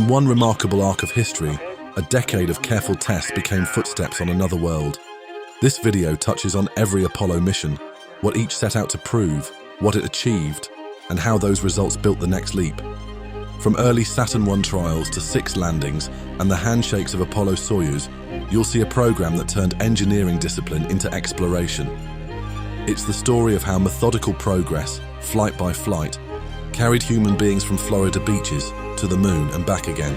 From one remarkable arc of history, a decade of careful tests became footsteps on another world. This video touches on every Apollo mission, what each set out to prove, what it achieved, and how those results built the next leap. From early Saturn I trials to 6 landings and the handshakes of Apollo Soyuz, you'll see a program that turned engineering discipline into exploration. It's the story of how methodical progress, flight by flight, carried human beings from Florida beaches to the moon and back again.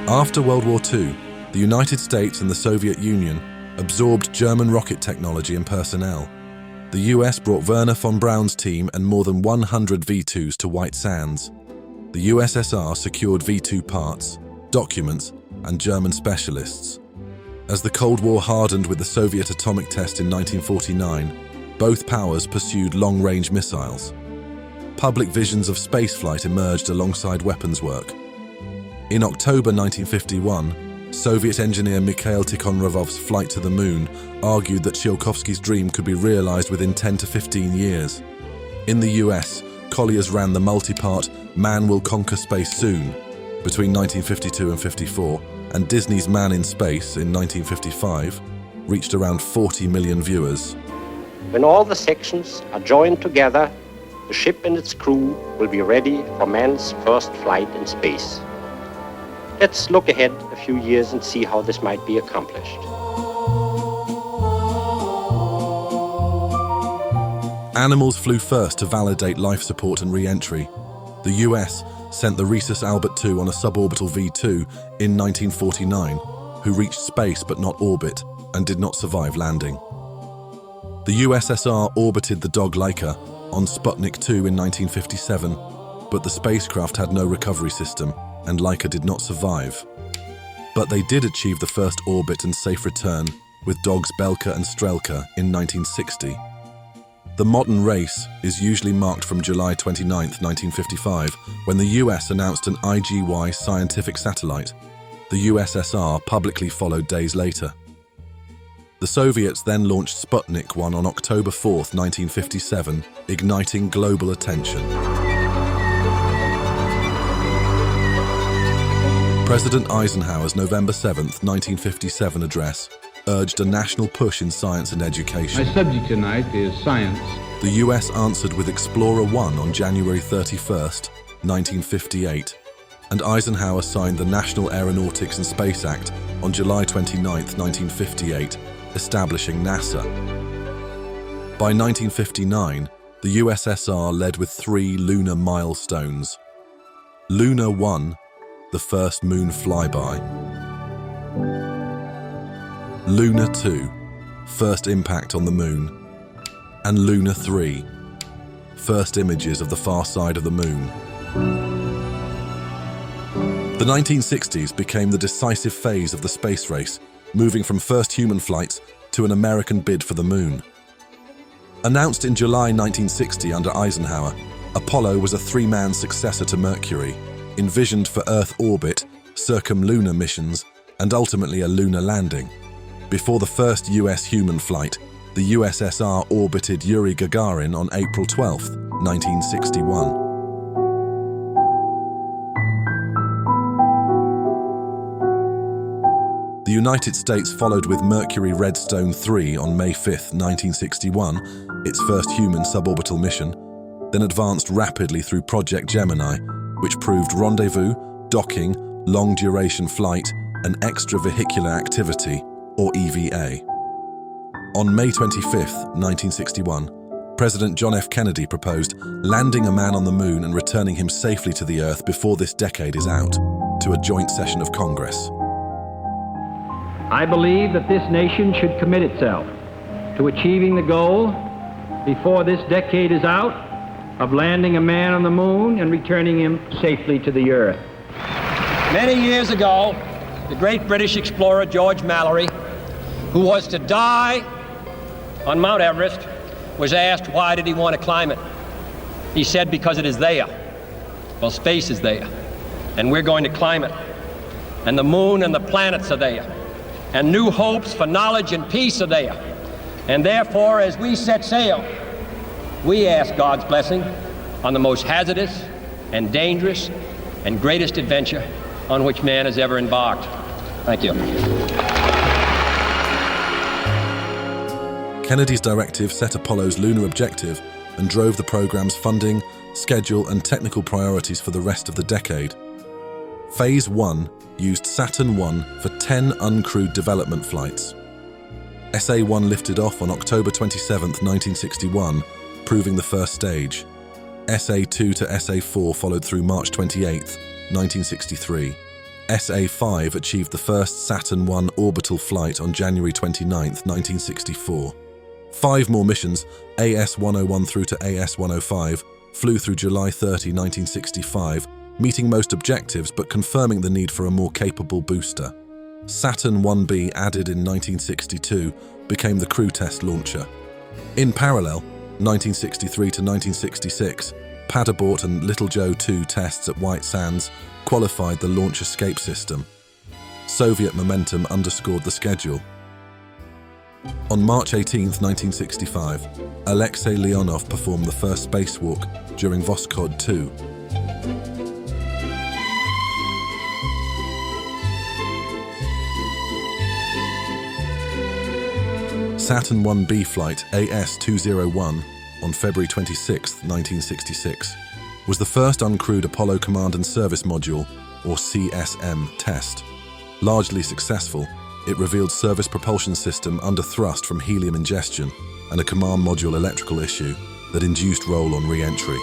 After World War II, the United States and the Soviet Union absorbed German rocket technology and personnel. The US brought Wernher von Braun's team and more than 100 V-2s to White Sands. The USSR secured V-2 parts, documents, and German specialists. As the Cold War hardened with the Soviet atomic test in 1949, both powers pursued long-range missiles. Public visions of spaceflight emerged alongside weapons work. In October 1951, Soviet engineer Mikhail Tikhonravov's flight to the moon argued that Tsiolkovsky's dream could be realized within 10 to 15 years. In the US, Colliers ran the multi-part Man Will Conquer Space Soon between 1952 and 54, and Disney's Man in Space in 1955 reached around 40 million viewers. When all the sections are joined together, the ship and its crew will be ready for man's first flight in space. Let's look ahead a few years and see how this might be accomplished. Animals flew first to validate life support and re-entry. The US sent the Rhesus Albert II on a suborbital V-2 in 1949, who reached space but not orbit and did not survive landing. The USSR orbited the dog Laika on Sputnik 2 in 1957, but the spacecraft had no recovery system, and Laika did not survive. But they did achieve the first orbit and safe return with dogs Belka and Strelka in 1960. The modern race is usually marked from July 29, 1955, when the US announced an IGY scientific satellite. The USSR publicly followed days later. The Soviets then launched Sputnik 1 on October 4, 1957, igniting global attention. President Eisenhower's November 7, 1957 address urged a national push in science and education. My subject tonight is science. The US answered with Explorer 1 on January 31, 1958, and Eisenhower signed the National Aeronautics and Space Act on July 29, 1958, establishing NASA. By 1959, the USSR led with 3 lunar milestones. Luna 1, the first moon flyby. Luna 2, first impact on the moon. And Luna 3, first images of the far side of the moon. The 1960s became the decisive phase of the space race, moving from first human flights to an American bid for the moon. Announced in July 1960 under Eisenhower, Apollo was a 3-man successor to Mercury, envisioned for Earth orbit, circumlunar missions, and ultimately a lunar landing. Before the first US human flight, the USSR orbited Yuri Gagarin on April 12, 1961. The United States followed with Mercury Redstone 3 on May 5, 1961, its first human suborbital mission, then advanced rapidly through Project Gemini, which proved rendezvous, docking, long-duration flight, and extravehicular activity, or EVA. On May 25, 1961, President John F. Kennedy proposed landing a man on the moon and returning him safely to the Earth before this decade is out, to a joint session of Congress. I believe that this nation should commit itself to achieving the goal, before this decade is out, of landing a man on the moon and returning him safely to the Earth. Many years ago, the great British explorer George Mallory, who was to die on Mount Everest, was asked why did he want to climb it. He said, because it is there. Well, space is there, and we're going to climb it. And the moon and the planets are there. And new hopes for knowledge and peace are there. And therefore, as we set sail, we ask God's blessing on the most hazardous and dangerous and greatest adventure on which man has ever embarked. Thank you. Kennedy's directive set Apollo's lunar objective and drove the program's funding, schedule, and technical priorities for the rest of the decade. Phase 1 used Saturn I for 10 uncrewed development flights. SA-1 lifted off on October 27, 1961, proving the first stage. SA-2 to SA-4 followed through March 28, 1963. SA-5 achieved the first Saturn I orbital flight on January 29, 1964. 5 more missions, AS-101 through to AS-105, flew through July 30, 1965, meeting most objectives but confirming the need for a more capable booster. Saturn 1B, added in 1962, became the crew test launcher. In parallel, 1963 to 1966, Pad Abort and Little Joe 2 tests at White Sands qualified the launch escape system. Soviet momentum underscored the schedule. On March 18, 1965, Alexei Leonov performed the first spacewalk during Voskhod 2. Saturn 1B flight AS-201 on February 26, 1966, was the first uncrewed Apollo Command and Service Module, or CSM, test. Largely successful, it revealed service propulsion system under thrust from helium ingestion and a command module electrical issue that induced roll on re-entry.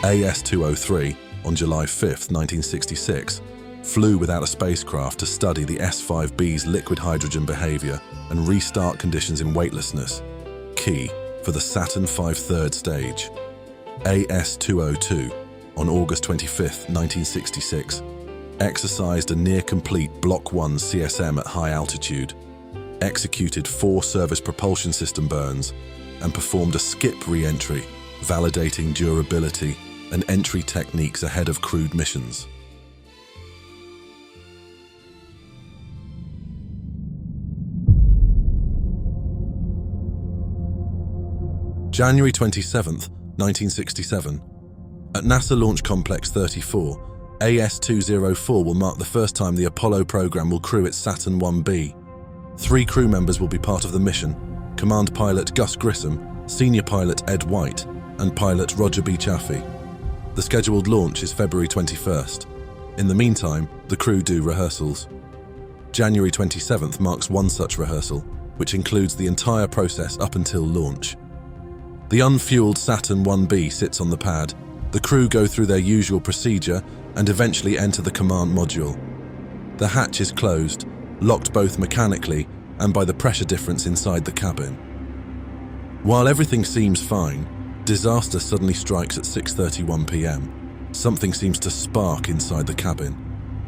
AS-203, on July 5, 1966, flew without a spacecraft to study the S-5B's liquid hydrogen behavior and restart conditions in weightlessness, key for the Saturn V third stage. AS-202, on August 25, 1966, exercised a near-complete Block 1 CSM at high altitude, executed 4 service propulsion system burns, and performed a skip re-entry, validating durability and entry techniques ahead of crewed missions. January 27, 1967, at NASA Launch Complex 34, AS-204 will mark the first time the Apollo program will crew its Saturn 1B. 3 crew members will be part of the mission: Command Pilot Gus Grissom, Senior Pilot Ed White, and Pilot Roger B. Chaffee. The scheduled launch is February 21st. In the meantime, the crew do rehearsals. January 27th marks one such rehearsal, which includes the entire process up until launch. The unfueled Saturn 1B sits on the pad. The crew go through their usual procedure and eventually enter the command module. The hatch is closed, locked both mechanically and by the pressure difference inside the cabin. While everything seems fine, disaster suddenly strikes at 6:31 p.m. Something seems to spark inside the cabin.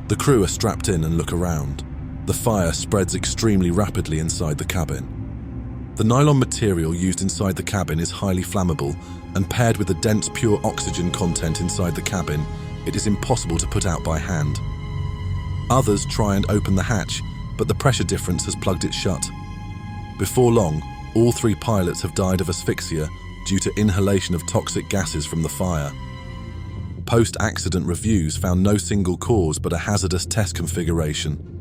The crew are strapped in and look around. The fire spreads extremely rapidly inside the cabin. The nylon material used inside the cabin is highly flammable, and paired with the dense pure oxygen content inside the cabin, it is impossible to put out by hand. Others try and open the hatch, but the pressure difference has plugged it shut. Before long, all 3 pilots have died of asphyxia due to inhalation of toxic gases from the fire. Post-accident reviews found no single cause but a hazardous test configuration.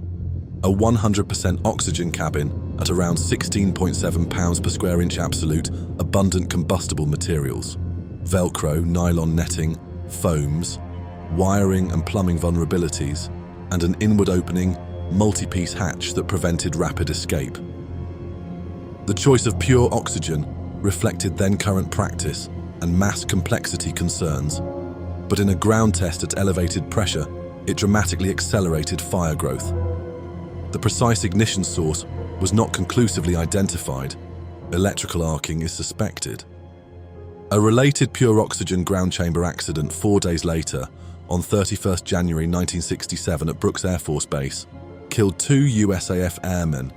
A 100% oxygen cabin at around 16.7 pounds per square inch absolute, abundant combustible materials, Velcro, nylon netting, foams, wiring and plumbing vulnerabilities, and an inward opening, multi-piece hatch that prevented rapid escape. The choice of pure oxygen reflected then current practice and mass complexity concerns, but in a ground test at elevated pressure, it dramatically accelerated fire growth. The precise ignition source was not conclusively identified. Electrical arcing is suspected. A related pure oxygen ground chamber accident 4 days later, on 31st January 1967 at Brooks Air Force Base, killed 2 USAF airmen,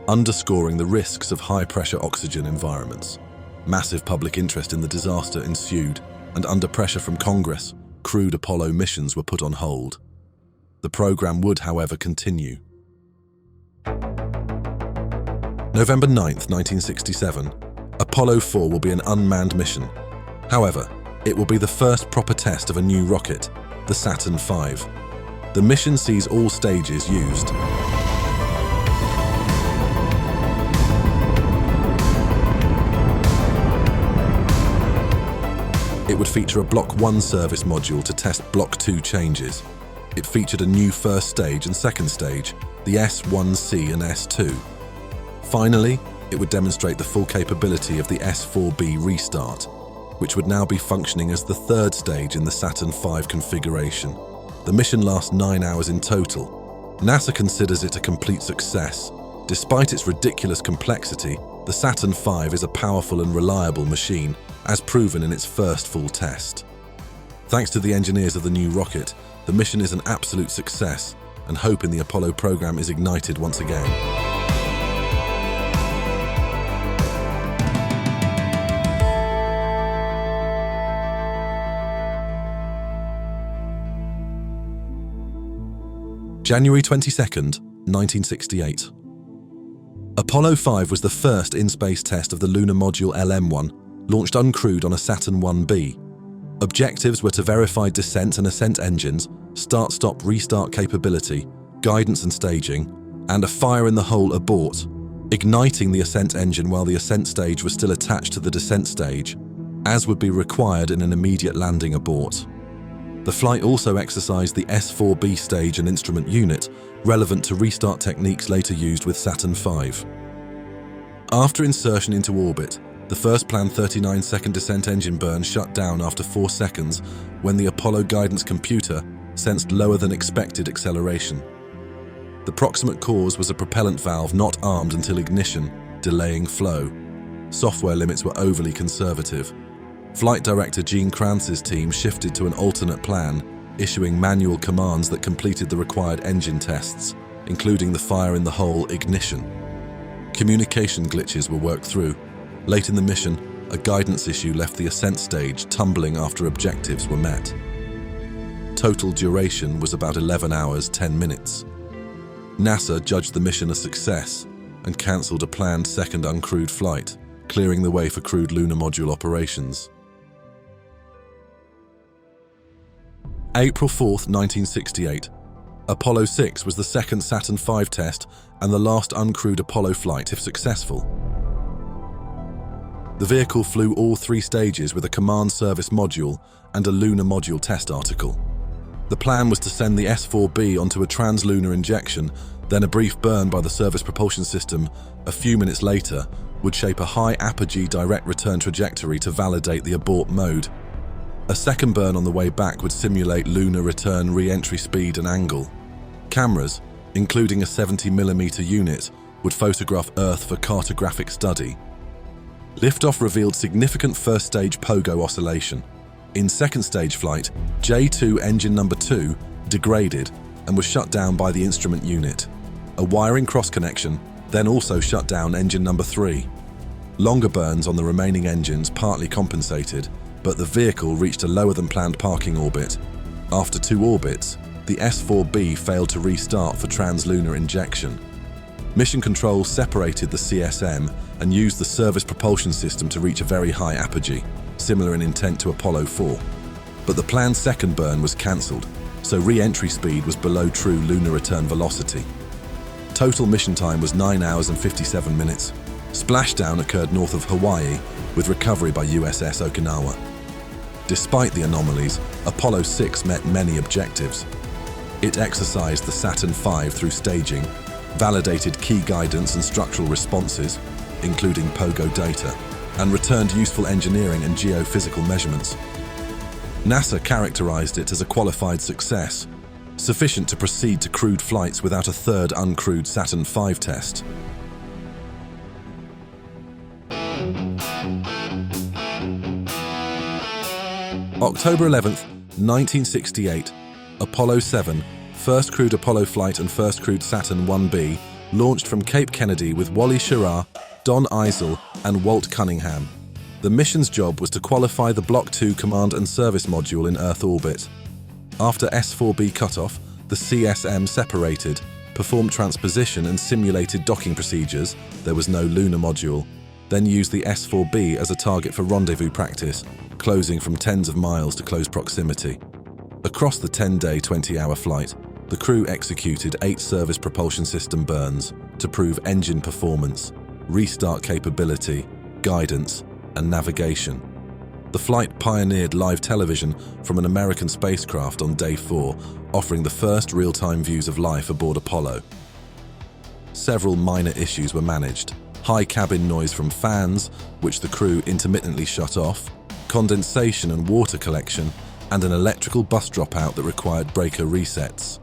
underscoring the risks of high-pressure oxygen environments. Massive public interest in the disaster ensued, and under pressure from Congress, crewed Apollo missions were put on hold. The program would, however, continue. November 9th, 1967, Apollo 4 will be an unmanned mission. However, it will be the first proper test of a new rocket, the Saturn V. The mission sees all stages used. It would feature a Block 1 service module to test Block 2 changes. It featured a new first stage and second stage, the S1C and S2. Finally, it would demonstrate the full capability of the S4B restart, which would now be functioning as the third stage in the Saturn V configuration. The mission lasts 9 hours in total. NASA considers it a complete success. Despite its ridiculous complexity, the Saturn V is a powerful and reliable machine, as proven in its first full test. Thanks to the engineers of the new rocket, the mission is an absolute success, and hope in the Apollo program is ignited once again. January 22nd, 1968. Apollo 5 was the first in-space test of the lunar module LM-1, launched uncrewed on a Saturn 1B. Objectives were to verify descent and ascent engines, start-stop restart capability, guidance and staging, and a fire-in-the-hole abort, igniting the ascent engine while the ascent stage was still attached to the descent stage, as would be required in an immediate landing abort. The flight also exercised the S4B stage and instrument unit, relevant to restart techniques later used with Saturn V. After insertion into orbit, the first planned 39-second descent engine burn shut down after 4 seconds when the Apollo guidance computer sensed lower than expected acceleration. The proximate cause was a propellant valve not armed until ignition, delaying flow. Software limits were overly conservative. Flight Director Gene Kranz's team shifted to an alternate plan, issuing manual commands that completed the required engine tests, including the fire-in-the-hole ignition. Communication glitches were worked through. Late in the mission, a guidance issue left the ascent stage tumbling after objectives were met. Total duration was about 11 hours, 10 minutes. NASA judged the mission a success and cancelled a planned second uncrewed flight, clearing the way for crewed lunar module operations. April 4th, 1968. Apollo 6 was the second Saturn V test and the last uncrewed Apollo flight if successful. The vehicle flew all 3 stages with a command service module and a lunar module test article. The plan was to send the S4B onto a translunar injection, then a brief burn by the service propulsion system a few minutes later would shape a high apogee direct return trajectory to validate the abort mode. A second burn on the way back would simulate lunar return re-entry speed and angle. Cameras, including a 70mm unit, would photograph Earth for cartographic study. Liftoff revealed significant first-stage pogo oscillation. In second-stage flight, J2 engine number 2 degraded and was shut down by the instrument unit. A wiring cross-connection then also shut down engine number 3. Longer burns on the remaining engines partly compensated, but the vehicle reached a lower-than-planned parking orbit. After 2 orbits, the S4B failed to restart for translunar injection. Mission Control separated the CSM and used the service propulsion system to reach a very high apogee, similar in intent to Apollo 4. But the planned second burn was cancelled, so re-entry speed was below true lunar return velocity. Total mission time was 9 hours and 57 minutes. Splashdown occurred north of Hawaii, with recovery by USS Okinawa. Despite the anomalies, Apollo 6 met many objectives. It exercised the Saturn V through staging, validated key guidance and structural responses, including pogo data, and returned useful engineering and geophysical measurements. NASA characterized it as a qualified success, sufficient to proceed to crewed flights without a third uncrewed Saturn V test. October 11th, 1968, Apollo 7, first crewed Apollo flight and first crewed Saturn 1B, launched from Cape Kennedy with Wally Schirra, Don Eisel, and Walt Cunningham. The mission's job was to qualify the Block 2 Command and Service Module in Earth orbit. After S4B cutoff, the CSM separated, performed transposition and simulated docking procedures. There was no lunar module. Then used the S4B as a target for rendezvous practice, closing from tens of miles to close proximity. Across the 10-day, 20-hour flight, the crew executed 8 service propulsion system burns to prove engine performance, restart capability, guidance, and navigation. The flight pioneered live television from an American spacecraft on day 4, offering the first real-time views of life aboard Apollo. Several minor issues were managed: high cabin noise from fans, which the crew intermittently shut off, condensation and water collection, and an electrical bus dropout that required breaker resets.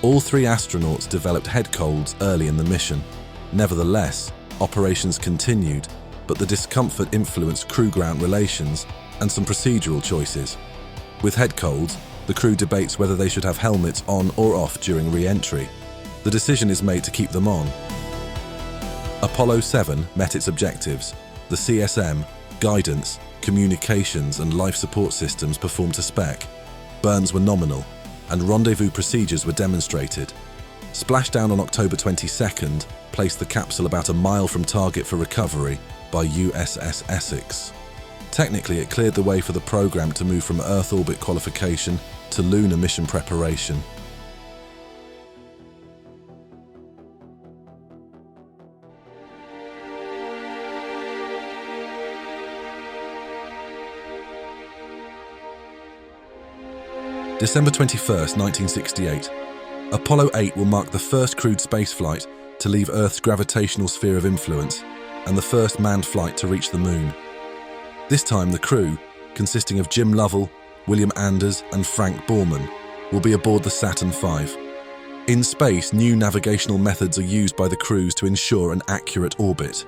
All 3 astronauts developed head colds early in the mission. Nevertheless, operations continued, but the discomfort influenced crew-ground relations and some procedural choices. With head colds, the crew debates whether they should have helmets on or off during re-entry. The decision is made to keep them on. Apollo 7 met its objectives. The CSM, guidance, communications and life support systems performed to spec. Burns were nominal, and rendezvous procedures were demonstrated. Splashdown on October 22nd placed the capsule about a mile from target for recovery by USS Essex. Technically, it cleared the way for the program to move from Earth orbit qualification to lunar mission preparation. December 21st, 1968. Apollo 8 will mark the first crewed spaceflight to leave Earth's gravitational sphere of influence and the first manned flight to reach the Moon. This time the crew, consisting of Jim Lovell, William Anders and Frank Borman, will be aboard the Saturn V. In space, new navigational methods are used by the crews to ensure an accurate orbit.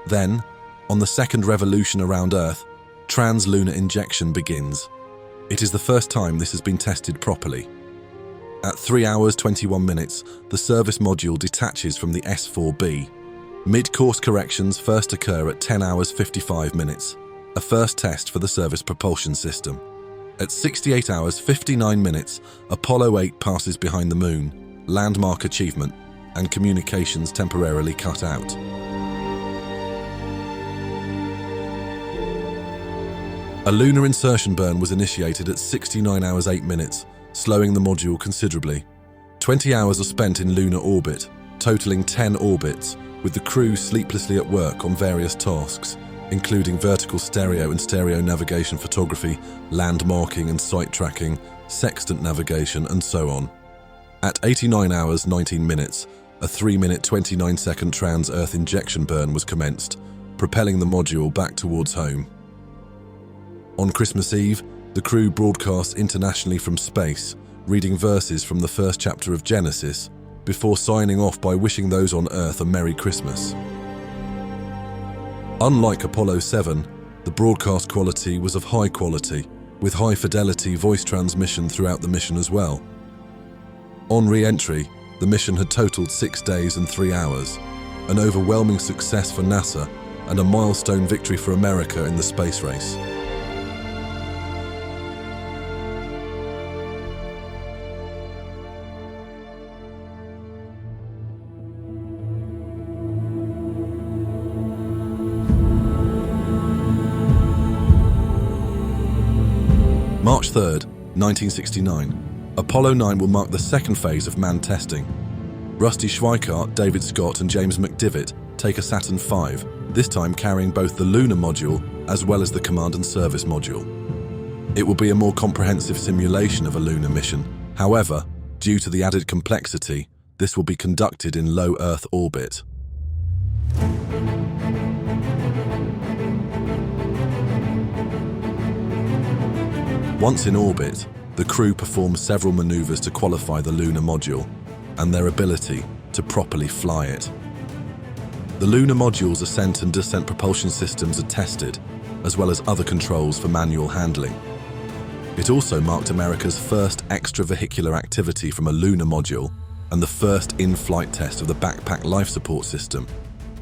Then, on the second revolution around Earth, trans-lunar injection begins. It is the first time this has been tested properly. At 3 hours 21 minutes, the service module detaches from the S4B. Mid-course corrections first occur at 10 hours 55 minutes, a first test for the service propulsion system. At 68 hours 59 minutes, Apollo 8 passes behind the Moon, landmark achievement, and communications temporarily cut out. A lunar insertion burn was initiated at 69 hours 8 minutes, slowing the module considerably. 20 hours are spent in lunar orbit, totaling 10 orbits, with the crew sleeplessly at work on various tasks, including vertical stereo and stereo navigation photography, land marking and site tracking, sextant navigation, and so on. At 89 hours 19 minutes, a 3-minute 29-second trans-Earth injection burn was commenced, propelling the module back towards home. On Christmas Eve, the crew broadcasts internationally from space, reading verses from the first chapter of Genesis, before signing off by wishing those on Earth a Merry Christmas. Unlike Apollo 7, the broadcast quality was of high quality, with high-fidelity voice transmission throughout the mission as well. On re-entry, the mission had totaled 6 days and 3 hours, an overwhelming success for NASA and a milestone victory for America in the space race. March 3rd, 1969. Apollo 9 will mark the second phase of manned testing. Rusty Schweikart, David Scott and James McDivitt take a Saturn V, this time carrying both the lunar module as well as the command and service module. It will be a more comprehensive simulation of a lunar mission. However, due to the added complexity, this will be conducted in low Earth orbit. Once in orbit, the crew performs several maneuvers to qualify the lunar module and their ability to properly fly it. The lunar module's ascent and descent propulsion systems are tested, as well as other controls for manual handling. It also marked America's first extravehicular activity from a lunar module and the first in-flight test of the backpack life support system.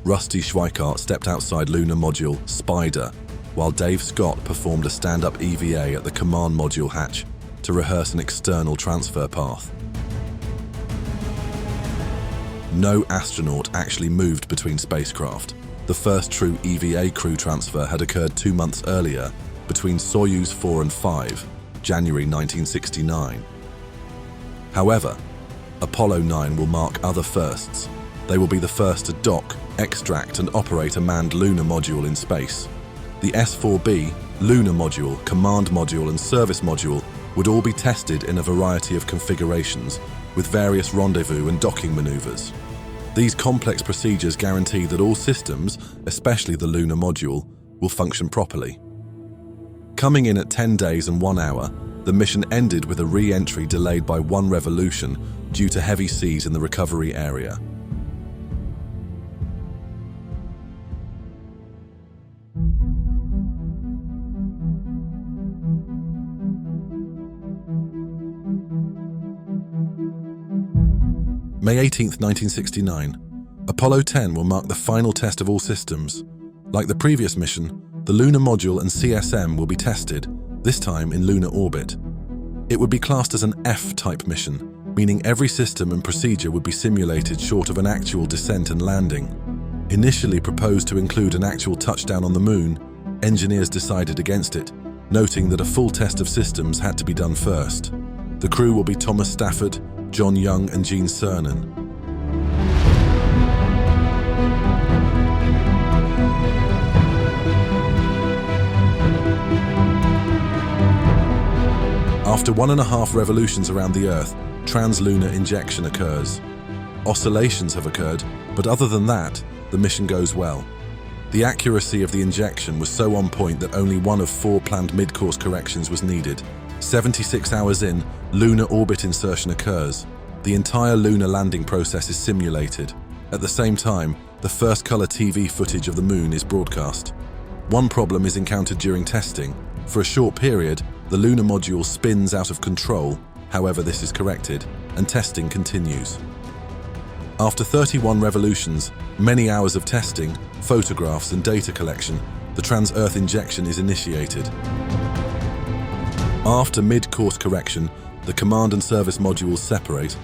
Rusty Schweikart stepped outside lunar module Spider, while Dave Scott performed a stand-up EVA at the command module hatch to rehearse an external transfer path. No astronaut actually moved between spacecraft. The first true EVA crew transfer had occurred 2 months earlier between Soyuz 4 and 5, January 1969. However, Apollo 9 will mark other firsts. They will be the first to dock, extract and operate a manned lunar module in space. The S-4B, lunar module, command module and service module would all be tested in a variety of configurations with various rendezvous and docking maneuvers. These complex procedures guarantee that all systems, especially the lunar module, will function properly. Coming in at 10 days and 1 hour, the mission ended with a re-entry delayed by 1 revolution due to heavy seas in the recovery area. May 18, 1969. Apollo 10 will mark the final test of all systems. Like the previous mission, the lunar module and CSM will be tested, this time in lunar orbit. It would be classed as an F-type mission, meaning every system and procedure would be simulated short of an actual descent and landing. Initially proposed to include an actual touchdown on the moon, engineers decided against it, noting that a full test of systems had to be done first. The crew will be Thomas Stafford, John Young and Gene Cernan. After 1.5 revolutions around the Earth, translunar injection occurs. Oscillations have occurred, but other than that, the mission goes well. The accuracy of the injection was so on point that only 1 of 4 planned mid-course corrections was needed. 76 hours in, lunar orbit insertion occurs. The entire lunar landing process is simulated. At the same time, the first color TV footage of the moon is broadcast. One problem is encountered during testing. For a short period, the lunar module spins out of control. However, this is corrected, and testing continues. After 31 revolutions, many hours of testing, photographs and data collection, the trans-Earth injection is initiated. After mid-course correction, the command and service modules separate,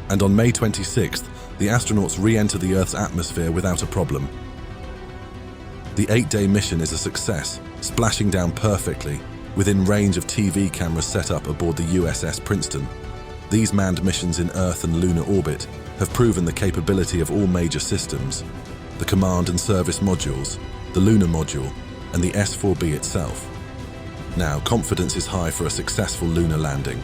and on May 26th, the astronauts re-enter the Earth's atmosphere without a problem. The 8-day mission is a success, splashing down perfectly, within range of TV cameras set up aboard the USS Princeton. These manned missions in Earth and lunar orbit have proven the capability of all major systems, the command and service modules, the lunar module, and the S-4B itself. Now, confidence is high for a successful lunar landing.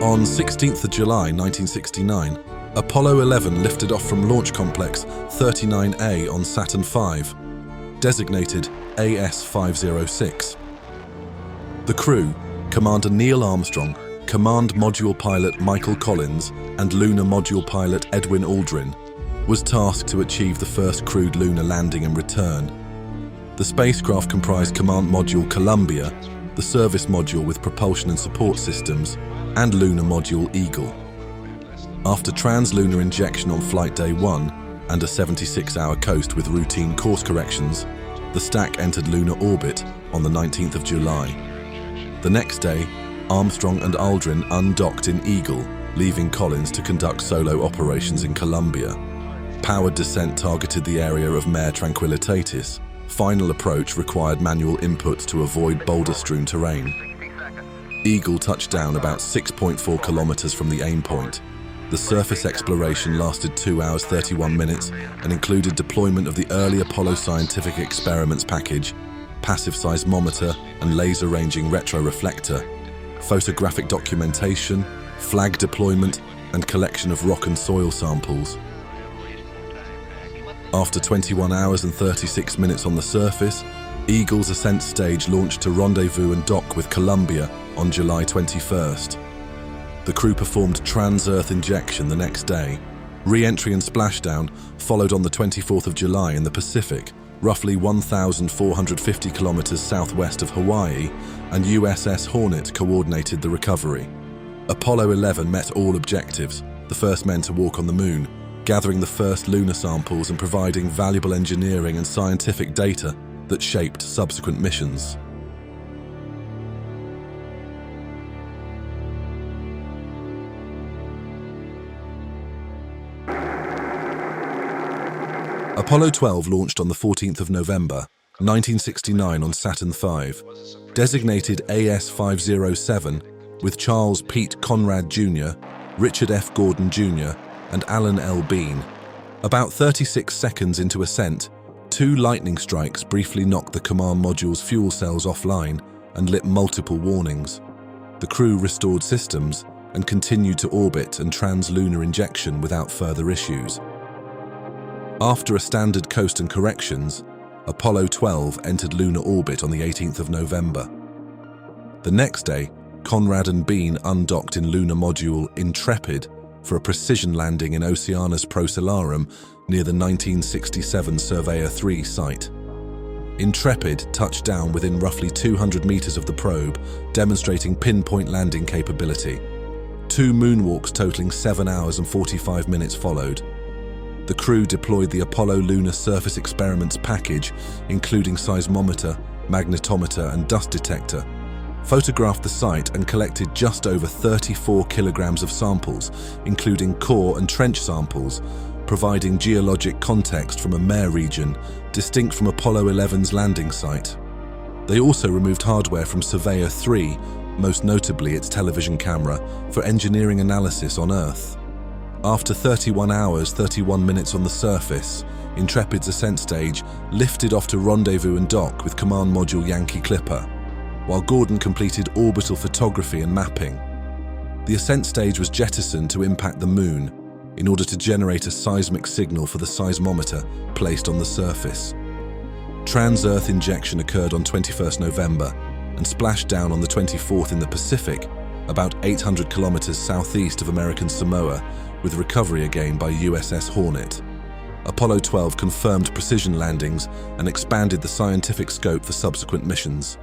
On 16th of July 1969, Apollo 11 lifted off from Launch Complex 39A on Saturn V, designated AS-506. The crew, Commander Neil Armstrong, Command Module Pilot Michael Collins, and Lunar Module Pilot Edwin Aldrin, was tasked to achieve the first crewed lunar landing and return. The spacecraft comprised Command Module Columbia, the service module with propulsion and support systems, and Lunar Module Eagle. After translunar injection on Flight Day 1 and a 76-hour coast with routine course corrections, the stack entered lunar orbit on the 19th of July. The next day, Armstrong and Aldrin undocked in Eagle, leaving Collins to conduct solo operations in Columbia. Powered descent targeted the area of Mare Tranquillitatis. Final approach required manual inputs to avoid boulder-strewn terrain. Eagle touched down about 6.4 kilometers from the aim point. The surface exploration lasted 2 hours 31 minutes and included deployment of the early Apollo scientific experiments package, passive seismometer and laser ranging retroreflector, photographic documentation, flag deployment, and collection of rock and soil samples. After 21 hours and 36 minutes on the surface, Eagle's ascent stage launched to rendezvous and dock with Columbia on July 21st. The crew performed trans-Earth injection the next day. Re-entry and splashdown followed on the 24th of July in the Pacific, roughly 1,450 kilometers southwest of Hawaii, and USS Hornet coordinated the recovery. Apollo 11 met all objectives, the first men to walk on the moon, gathering the first lunar samples and providing valuable engineering and scientific data that shaped subsequent missions. Apollo 12 launched on the 14th of November, 1969 on Saturn V, designated AS-507 with Charles Pete Conrad Jr., Richard F. Gordon Jr., and Alan L. Bean. About 36 seconds into ascent, 2 lightning strikes briefly knocked the command module's fuel cells offline and lit multiple warnings. The crew restored systems and continued to orbit and trans-lunar injection without further issues. After a standard coast and corrections, Apollo 12 entered lunar orbit on the 18th of November. The next day, Conrad and Bean undocked in lunar module Intrepid for a precision landing in Oceanus Procellarum near the 1967 Surveyor 3 site. Intrepid touched down within roughly 200 meters of the probe, demonstrating pinpoint landing capability. 2 moonwalks totaling 7 hours and 45 minutes followed. The crew deployed the Apollo Lunar Surface Experiments package, including seismometer, magnetometer, and dust detector, photographed the site and collected just over 34 kilograms of samples, including core and trench samples, providing geologic context from a mare region distinct from Apollo 11's landing site. They also removed hardware from Surveyor 3, most notably its television camera, for engineering analysis on Earth. After 31 hours, 31 minutes on the surface, Intrepid's ascent stage lifted off to rendezvous and dock with Command Module Yankee Clipper, while Gordon completed orbital photography and mapping. The ascent stage was jettisoned to impact the Moon in order to generate a seismic signal for the seismometer placed on the surface. Trans-Earth injection occurred on 21st November and splashed down on the 24th in the Pacific, about 800 kilometers southeast of American Samoa, with recovery again by USS Hornet. Apollo 12 confirmed precision landings and expanded the scientific scope for subsequent missions.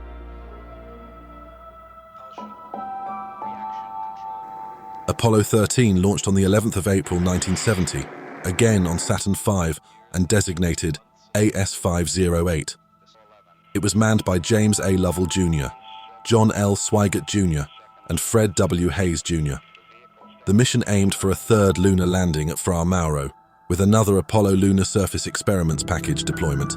Apollo 13 launched on the 11th of April 1970, again on Saturn V and designated AS-508. It was manned by James A. Lovell Jr., John L. Swigert Jr., and Fred W. Hayes Jr. The mission aimed for a 3rd lunar landing at Fra Mauro, with another Apollo Lunar Surface Experiments package deployment.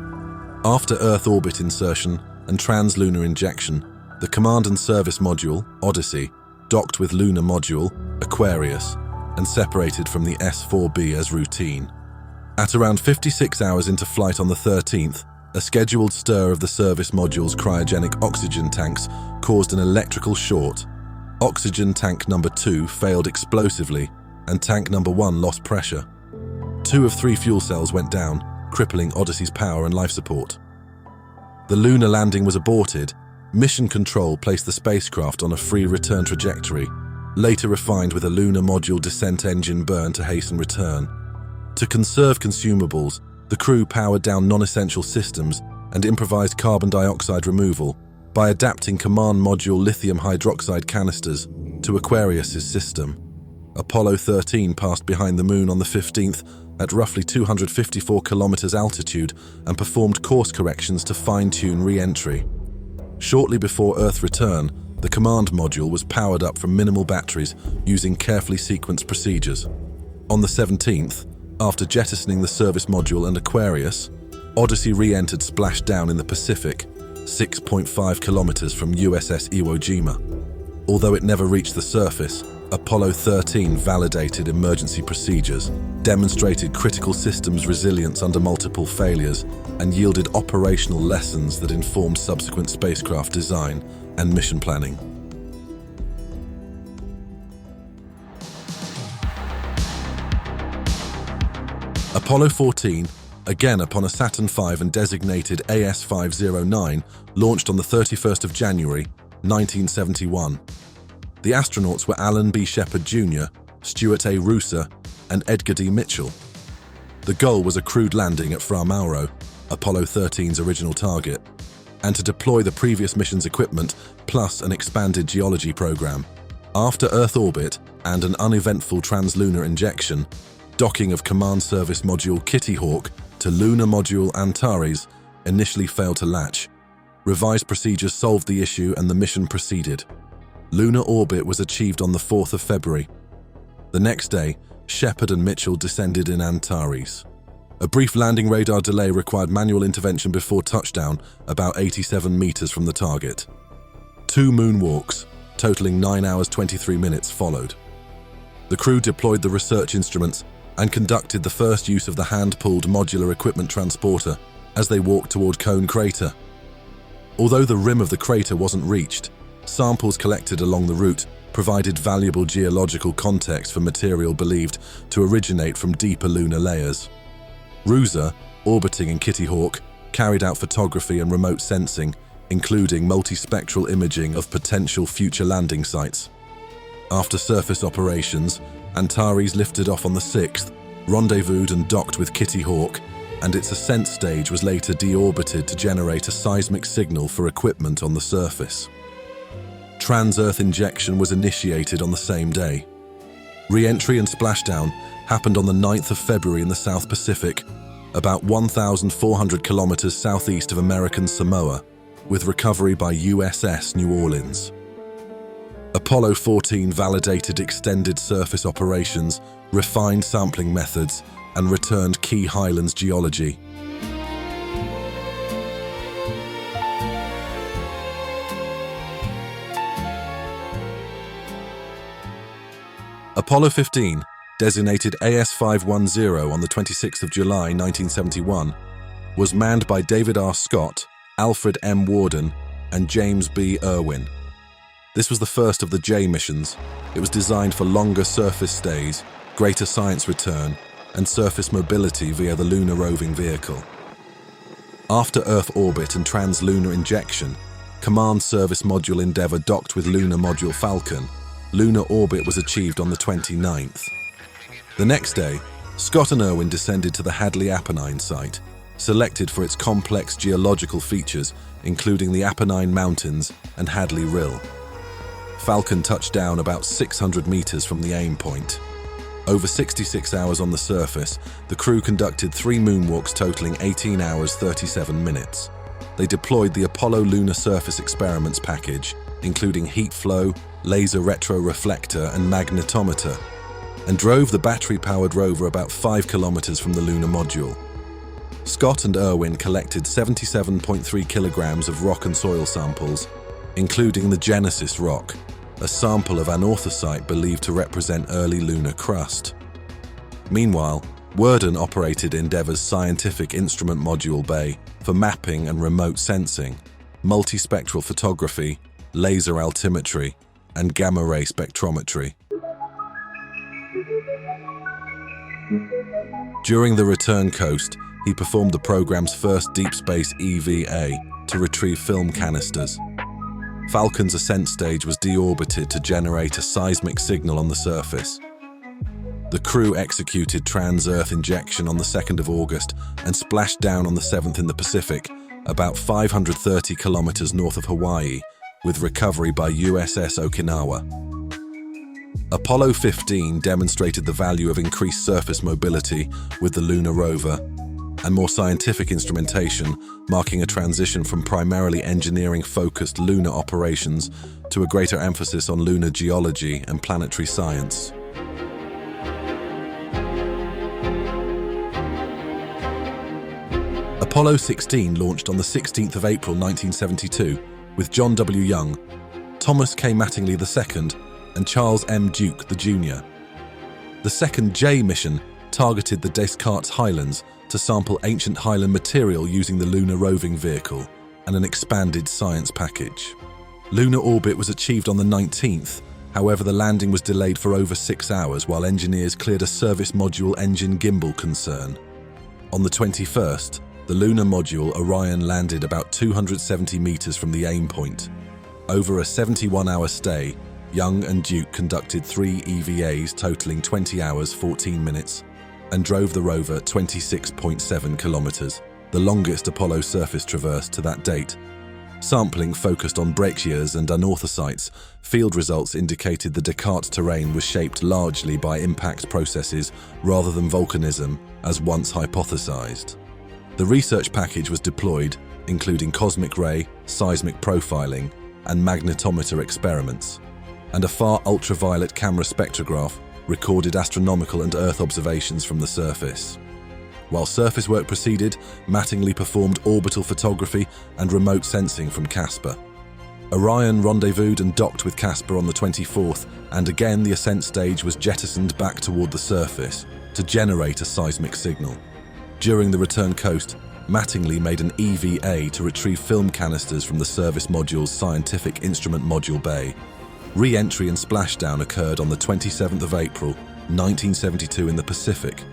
After Earth orbit insertion and trans-lunar injection, the Command and Service Module, Odyssey, docked with Lunar Module, Aquarius, and separated from the S-4B as routine. At around 56 hours into flight on the 13th, a scheduled stir of the service module's cryogenic oxygen tanks caused an electrical short. Oxygen tank number 2 failed explosively, and tank number 1 lost pressure. 2 of 3 fuel cells went down, crippling Odyssey's power and life support. The lunar landing was aborted. Mission Control placed the spacecraft on a free return trajectory, later refined with a lunar module descent engine burn to hasten return. To conserve consumables, the crew powered down non-essential systems and improvised carbon dioxide removal by adapting Command Module lithium hydroxide canisters to Aquarius's system. Apollo 13 passed behind the Moon on the 15th at roughly 254 kilometers altitude and performed course corrections to fine-tune re-entry. Shortly before Earth return, the Command Module was powered up from minimal batteries using carefully sequenced procedures. On the 17th, after jettisoning the Service Module and Aquarius, Odyssey re-entered splashdown in the Pacific, 6.5 kilometers from USS Iwo Jima. Although it never reached the surface, Apollo 13 validated emergency procedures, demonstrated critical systems resilience under multiple failures, and yielded operational lessons that informed subsequent spacecraft design and mission planning. Apollo 14, again upon a Saturn V and designated AS-509, launched on the 31st of January, 1971. The astronauts were Alan B. Shepard Jr., Stuart A. Rooser, and Edgar D. Mitchell. The goal was a crewed landing at Fra Mauro, Apollo 13's original target, and to deploy the previous mission's equipment plus an expanded geology program. After Earth orbit and an uneventful translunar injection, docking of Command Service Module Kitty Hawk to Lunar Module Antares initially failed to latch. Revised procedures solved the issue and the mission proceeded. Lunar orbit was achieved on the 4th of February. The next day, Shepard and Mitchell descended in Antares. A brief landing radar delay required manual intervention before touchdown, about 87 meters from the target. 2 moonwalks, totaling 9 hours 23 minutes, followed. The crew deployed the research instruments and conducted the first use of the hand-pulled modular equipment transporter as they walked toward Cone Crater. Although the rim of the crater wasn't reached, samples collected along the route provided valuable geological context for material believed to originate from deeper lunar layers. Rooser, orbiting in Kitty Hawk, carried out photography and remote sensing, including multispectral imaging of potential future landing sites. After surface operations, Antares lifted off on the 6th, rendezvoused and docked with Kitty Hawk, and its ascent stage was later deorbited to generate a seismic signal for equipment on the surface. Trans-Earth injection was initiated on the same day. Re-entry and splashdown happened on the 9th of February in the South Pacific, about 1,400 kilometers southeast of American Samoa, with recovery by USS New Orleans. Apollo 14 validated extended surface operations, refined sampling methods, and returned key highlands geology. Apollo 15, designated AS-510 on the 26th of July 1971, was manned by David R. Scott, Alfred M. Worden, and James B. Irwin. This was the first of the J missions. It was designed for longer surface stays, greater science return, and surface mobility via the Lunar Roving Vehicle. After Earth orbit and translunar injection, Command Service Module Endeavour docked with Lunar Module Falcon. Lunar orbit was achieved on the 29th. The next day, Scott and Irwin descended to the Hadley Apennine site, selected for its complex geological features, including the Apennine Mountains and Hadley Rill. Falcon touched down about 600 meters from the aim point. Over 66 hours on the surface, the crew conducted 3 moonwalks totaling 18 hours 37 minutes. They deployed the Apollo Lunar Surface Experiments package, including heat flow, laser retroreflector, and magnetometer, and drove the battery-powered rover about 5 kilometers from the lunar module. Scott and Irwin collected 77.3 kilograms of rock and soil samples, including the Genesis rock, a sample of anorthosite believed to represent early lunar crust. Meanwhile, Worden operated Endeavour's Scientific Instrument Module Bay for mapping and remote sensing, multispectral photography, laser altimetry, and gamma-ray spectrometry. During the return coast, he performed the program's first deep space EVA to retrieve film canisters. Falcon's ascent stage was deorbited to generate a seismic signal on the surface. The crew executed trans-Earth injection on the 2nd of August and splashed down on the 7th in the Pacific, about 530 kilometers north of Hawaii, with recovery by USS Okinawa. Apollo 15 demonstrated the value of increased surface mobility with the lunar rover, and more scientific instrumentation, marking a transition from primarily engineering-focused lunar operations to a greater emphasis on lunar geology and planetary science. Apollo 16 launched on the 16th of April 1972 with John W. Young, Thomas K. Mattingly II, and Charles M. Duke the Jr. The second J mission targeted the Descartes Highlands to sample ancient highland material using the Lunar Roving Vehicle and an expanded science package. Lunar orbit was achieved on the 19th, however the landing was delayed for over 6 hours while engineers cleared a service module engine gimbal concern. On the 21st, the lunar module Orion landed about 270 meters from the aim point. Over a 71-hour stay, Young and Duke conducted 3 EVAs totaling 20 hours 14 minutes and drove the rover 26.7 kilometers, the longest Apollo surface traverse to that date. Sampling focused on breccias and anorthosites. Field results indicated the Descartes terrain was shaped largely by impact processes rather than volcanism, as once hypothesized. The research package was deployed, including cosmic ray, seismic profiling, and magnetometer experiments, and a far ultraviolet camera spectrograph recorded astronomical and Earth observations from the surface. While surface work proceeded, Mattingly performed orbital photography and remote sensing from Casper. Orion rendezvoused and docked with Casper on the 24th, and again the ascent stage was jettisoned back toward the surface to generate a seismic signal. During the return coast, Mattingly made an EVA to retrieve film canisters from the service module's Scientific Instrument Module Bay. Re-entry and splashdown occurred on the 27th of April, 1972 in the Pacific,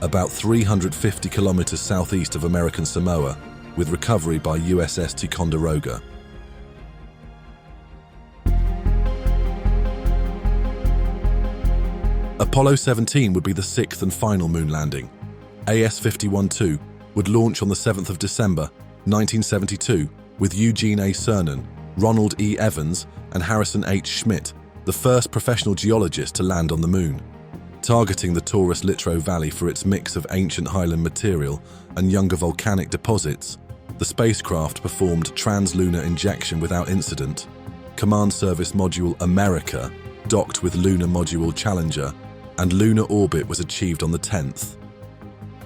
about 350 kilometers southeast of American Samoa, with recovery by USS Ticonderoga. Apollo 17 would be the 6th and final moon landing. AS-51-2 would launch on the 7th of December, 1972, with Eugene A. Cernan, Ronald E. Evans, and Harrison H. Schmitt, the first professional geologist to land on the moon. Targeting the Taurus-Littrow Valley for its mix of ancient highland material and younger volcanic deposits, the spacecraft performed translunar injection without incident. Command Service Module America docked with Lunar Module Challenger, and lunar orbit was achieved on the 10th.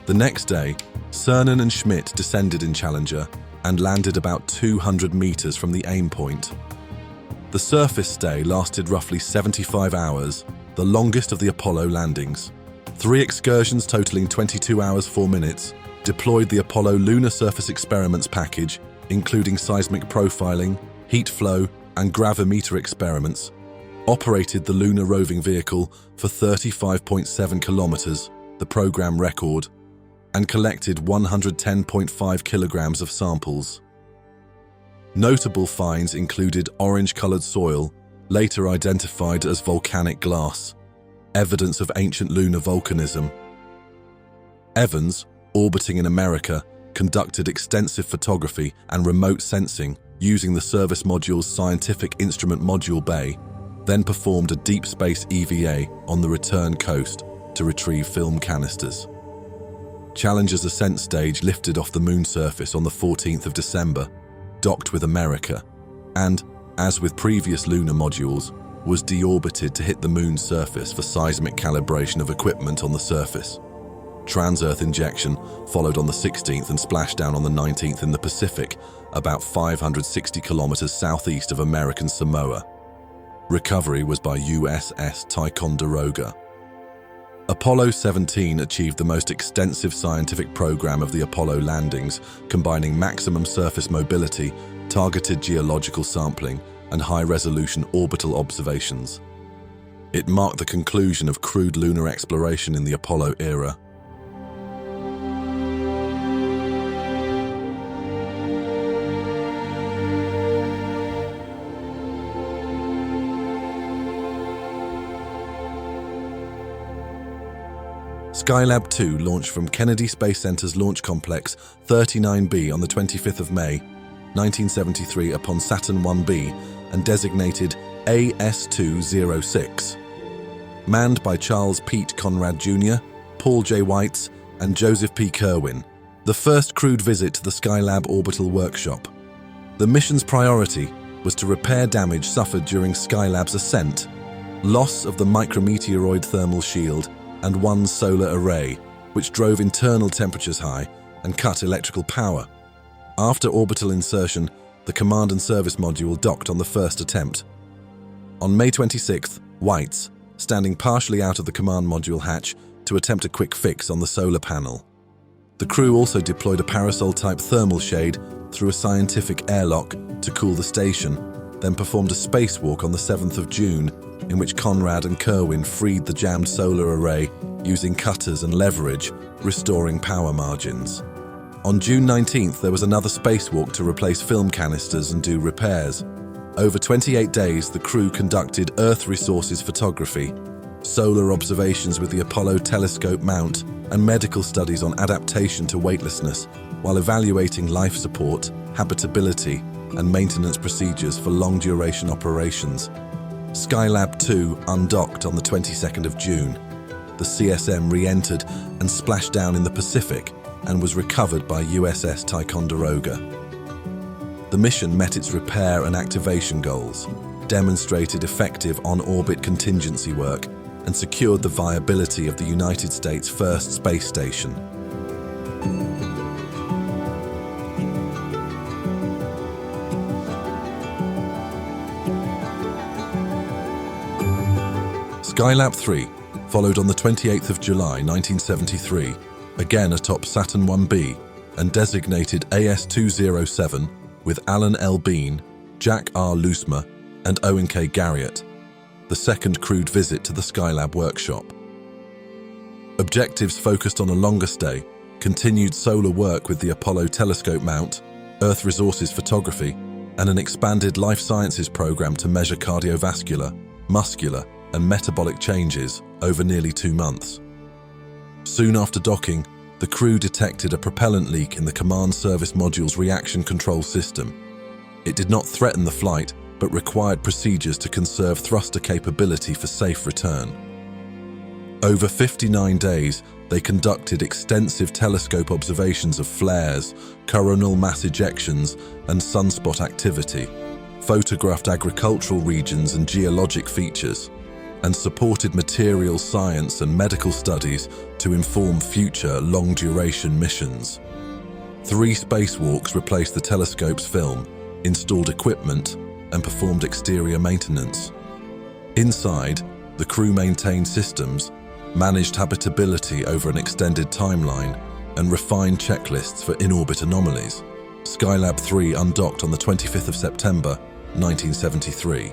The next day, Cernan and Schmitt descended in Challenger and landed about 200 meters from the aim point. The surface stay lasted roughly 75 hours, the longest of the Apollo landings. 3 excursions totaling 22 hours 4 minutes deployed the Apollo Lunar Surface Experiments package, including seismic profiling, heat flow, and gravimeter experiments, operated the lunar roving vehicle for 35.7 kilometers, the program record, and collected 110.5 kilograms of samples. Notable finds included orange-colored soil, later identified as volcanic glass, evidence of ancient lunar volcanism. Evans, orbiting in America, conducted extensive photography and remote sensing using the service module's Scientific Instrument Module Bay, then performed a deep space EVA on the return coast to retrieve film canisters. Challenger's ascent stage lifted off the moon surface on the 14th of December, docked with America, and, as with previous lunar modules, was deorbited to hit the moon's surface for seismic calibration of equipment on the surface. Trans-Earth injection followed on the 16th and splashdown on the 19th in the Pacific, about 560 kilometers southeast of American Samoa. Recovery was by USS Ticonderoga. Apollo 17 achieved the most extensive scientific program of the Apollo landings, combining maximum surface mobility, targeted geological sampling, and high-resolution orbital observations. It marked the conclusion of crewed lunar exploration in the Apollo era. Skylab 2 launched from Kennedy Space Center's Launch Complex 39B on the 25th of May, 1973 upon Saturn 1B and designated AS-206. Manned by Charles Pete Conrad Jr., Paul J. Weitz, and Joseph P. Kerwin, the first crewed visit to the Skylab orbital workshop. The mission's priority was to repair damage suffered during Skylab's ascent, loss of the micrometeoroid thermal shield, and one solar array, which drove internal temperatures high and cut electrical power. After orbital insertion, the command and service module docked on the first attempt. On May 26th, Weitz, standing partially out of the command module hatch to attempt a quick fix on the solar panel. The crew also deployed a parasol-type thermal shade through a scientific airlock to cool the station, then performed a spacewalk on the 7th of June, in which Conrad and Kerwin freed the jammed solar array using cutters and leverage, restoring power margins. On June 19th, there was another spacewalk to replace film canisters and do repairs. Over 28 days, the crew conducted Earth resources photography, solar observations with the Apollo telescope mount, and medical studies on adaptation to weightlessness, while evaluating life support, habitability, and maintenance procedures for long-duration operations. Skylab 2 undocked on the 22nd of June. The CSM re-entered and splashed down in the Pacific and was recovered by USS Ticonderoga. The mission met its repair and activation goals, demonstrated effective on-orbit contingency work, and secured the viability of the United States' first space station. Skylab 3 followed on the 28th of July 1973, again atop Saturn 1B, and designated AS-207 with Alan L. Bean, Jack R. Loosma, and Owen K. Garriott, the second crewed visit to the Skylab workshop. Objectives focused on a longer stay, continued solar work with the Apollo telescope mount, Earth resources photography, and an expanded life sciences program to measure cardiovascular, muscular, and metabolic changes over nearly 2 months. Soon after docking, the crew detected a propellant leak in the Command Service Module's reaction control system. It did not threaten the flight, but required procedures to conserve thruster capability for safe return. Over 59 days, they conducted extensive telescope observations of flares, coronal mass ejections, and sunspot activity, photographed agricultural regions and geologic features, and supported materials science and medical studies to inform future long-duration missions. 3 spacewalks replaced the telescope's film, installed equipment, and performed exterior maintenance. Inside, the crew maintained systems, managed habitability over an extended timeline, and refined checklists for in-orbit anomalies. Skylab 3 undocked on the 25th of September, 1973.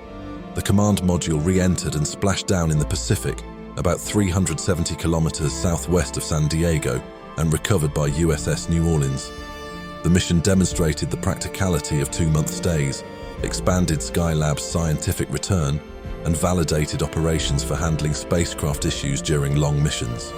The command module re-entered and splashed down in the Pacific, about 370 kilometers southwest of San Diego, and recovered by USS New Orleans. The mission demonstrated the practicality of 2-month stays, expanded Skylab's scientific return, and validated operations for handling spacecraft issues during long missions.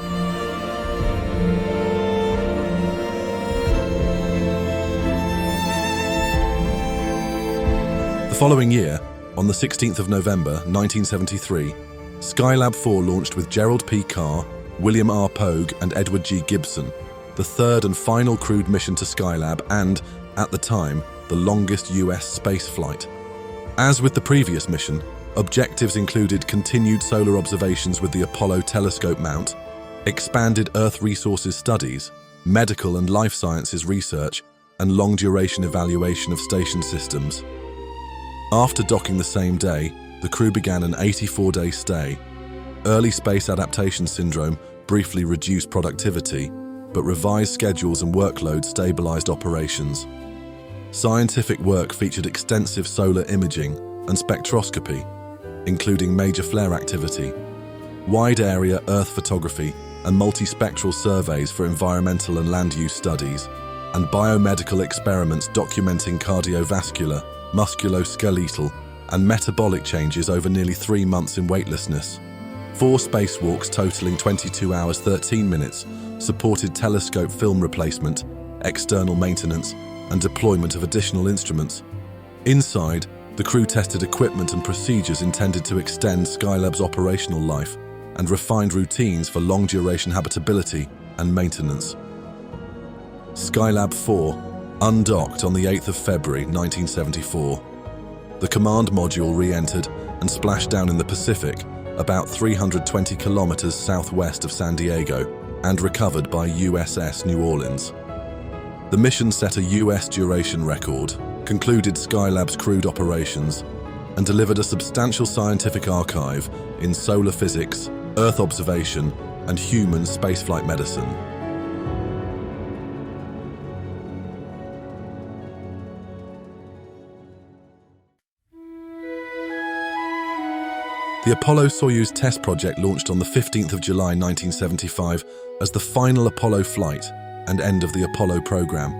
The following year, on the 16th of November 1973, Skylab 4 launched with Gerald P. Carr, William R. Pogue, and Edward G. Gibson, the third and final crewed mission to Skylab and, at the time, the longest US space flight. As with the previous mission, objectives included continued solar observations with the Apollo telescope mount, expanded Earth resources studies, medical and life sciences research, and long-duration evaluation of station systems. After docking the same day, the crew began an 84-day stay. Early space adaptation syndrome briefly reduced productivity, but revised schedules and workload stabilized operations. Scientific work featured extensive solar imaging and spectroscopy, including major flare activity, wide-area Earth photography and multispectral surveys for environmental and land use studies, and biomedical experiments documenting cardiovascular, musculoskeletal, and metabolic changes over nearly 3 months in weightlessness. 4 spacewalks totaling 22 hours 13 minutes supported telescope film replacement, external maintenance, and deployment of additional instruments. Inside, the crew tested equipment and procedures intended to extend Skylab's operational life and refined routines for long-duration habitability and maintenance. Skylab 4 undocked on the 8th of February 1974. The command module re-entered and splashed down in the Pacific, about 320 kilometers southwest of San Diego, and recovered by USS New Orleans. The mission set a US duration record, concluded Skylab's crewed operations, and delivered a substantial scientific archive in solar physics, Earth observation, and human spaceflight medicine. The Apollo-Soyuz test project launched on the 15th of July 1975 as the final Apollo flight and end of the Apollo program.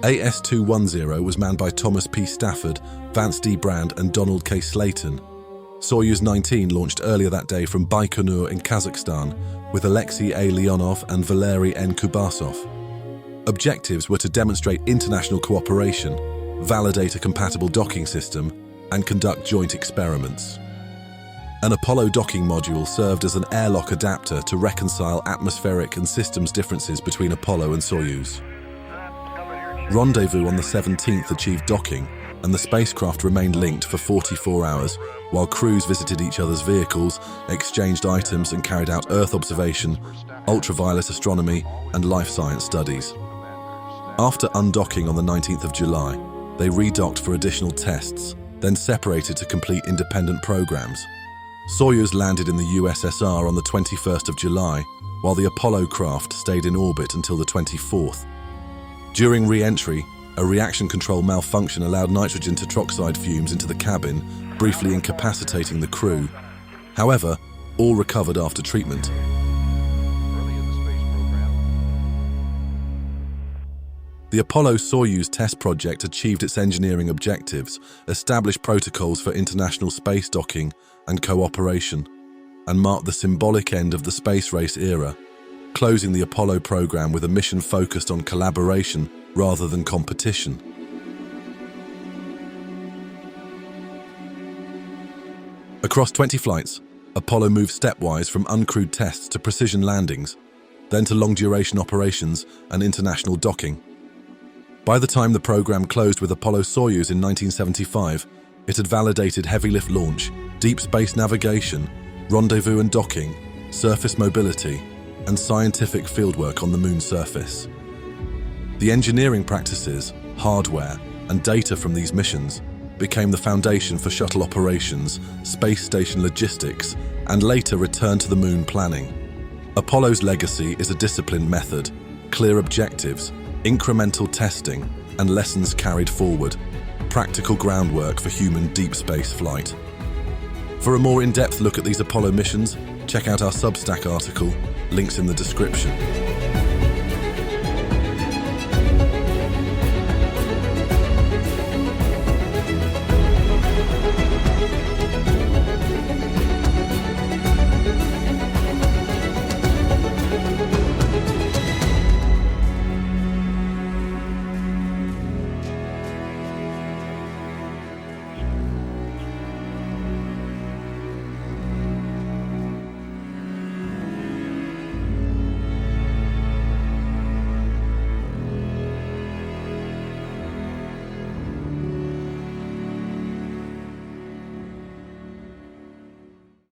AS-210 was manned by Thomas P. Stafford, Vance D. Brand, and Donald K. Slayton. Soyuz 19 launched earlier that day from Baikonur in Kazakhstan with Alexei A. Leonov and Valery N. Kubasov. Objectives were to demonstrate international cooperation, validate a compatible docking system, and conduct joint experiments. An Apollo docking module served as an airlock adapter to reconcile atmospheric and systems differences between Apollo and Soyuz. Rendezvous on the 17th achieved docking, and the spacecraft remained linked for 44 hours, while crews visited each other's vehicles, exchanged items, and carried out Earth observation, ultraviolet astronomy, and life science studies. After undocking on the 19th of July, they redocked for additional tests, then separated to complete independent programs. Soyuz landed in the USSR on the 21st of July, while the Apollo craft stayed in orbit until the 24th. During re-entry, a reaction control malfunction allowed nitrogen tetroxide fumes into the cabin, briefly incapacitating the crew. However, all recovered after treatment. The Apollo-Soyuz test project achieved its engineering objectives, established protocols for international space docking and cooperation, and marked the symbolic end of the space race era, closing the Apollo program with a mission focused on collaboration rather than competition. Across 20 flights, Apollo moved stepwise from uncrewed tests to precision landings, then to long-duration operations and international docking. By the time the program closed with Apollo-Soyuz in 1975, it had validated heavy-lift launch, deep space navigation, rendezvous and docking, surface mobility, and scientific fieldwork on the moon's surface. The engineering practices, hardware, and data from these missions became the foundation for shuttle operations, space station logistics, and later return to the moon planning. Apollo's legacy is a disciplined method, clear objectives, incremental testing, and lessons carried forward, practical groundwork for human deep space flight. For a more in-depth look at these Apollo missions, check out our Substack article, links in the description.